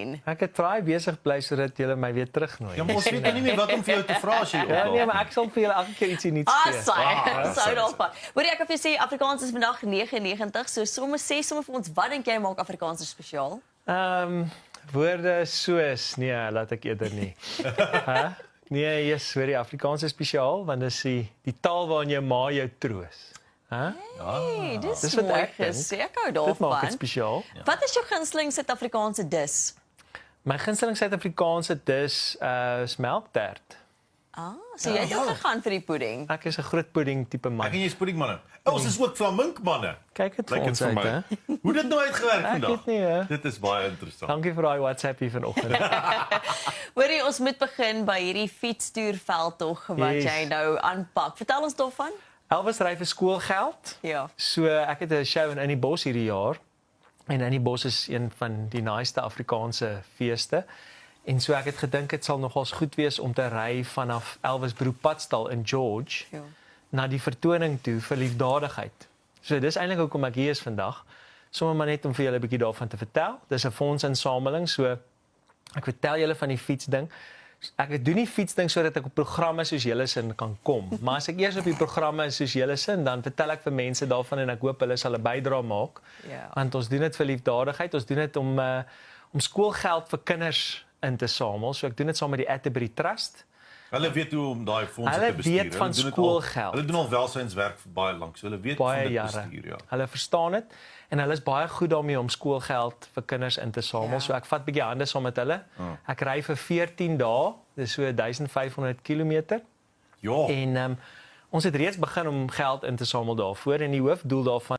sien? Ek het traai besig bly sodat julle my weer terugnooi. Ja, maar ons weet nie meer wat om vir jou te vra as jy Ja, opdaag. nee, maar ek sal vir julle elke keer ietsie nuuts gee. Sou daarvan. Hoor ek of jy sê Afrikaans is vandag 99, so sommer sê sommer vir ons, wat dink jy maak Afrikaans so spesiaal? Woorde soos nee, laat ek eerder nie. Hæ? Nee, yes, hoor die Afrikaans is spesiaal want dis die taal waarin jou ma jou troos. Hæ? Hey, dis Dis wat mooi ek dink. gesê, ek hou Dit maak dit daarvan. spesiaal. Wat is jou gunsteling Suid-Afrikaanse dis? My gunsteling Suid-Afrikaanse dis is melktert. So jy het ook gegaan vir die pudding. Ek is 'n groot pudding tipe Ek man. en jy is puddingmanne. Ons is ook flaminkmanne. Kyk dit vir Lyk dit ons vir uit, my. hè. Hoe dit nou uitgewerk Ek vandag? weet nie, hè. Dit is baie interessant. Dankie vir daai WhatsApp hier vanoggend. Hoorie, ons moet begin by hierdie fietstoerveldtog wat Yes. jy nou aanpak. Vertel ons daarvan. Elvis ry vir skoolgeld. Ja. So ek het 'n show in die bos hierdie jaar. En in die bos is een van die naaste Afrikaanse feeste. En so ek het gedink dit sal nogals goed wees om te ry vanaf Elvis Broepadstal in George Ja. na die vertoning toe vir liefdadigheid. So dis eintlik hoekom ek hier is vandag. Sommige maar net om vir julle 'n bietjie daarvan te vertel. Dis 'n fondsinsameling, so ek vertel julle van die fietsding. Ek doen nie fietsding sodat ek op programme soos julle sin kan kom. Maar as ek eers op die programme is soos julle sin, dan vertel ek vir mense daarvan en ek hoop hulle sal 'n bydrae maak. Ja. Want ons doen dit vir liefdadigheid. Ons doen dit om skoolgeld vir kinders in te samel. So ek doen dit saam met die Atterbury Trust. Hulle weet hoe om daai fondse Hulle te bestuur. weet van doen dit skoolgeld. Hulle doen al welsynswerk vir baie lank, so hulle weet van Baie dit jare. bestuur, ja. Hulle verstaan dit en hulle is baie goed daarmee om skoolgeld vir kinders in te samel. Ja. So ek vat bietjie hande saam met hulle. Ek ry vir 14 dae, dis so 1500 km. Ja. En ons het reeds begin om geld in te samel daarvoor en die hoofdoel daarvan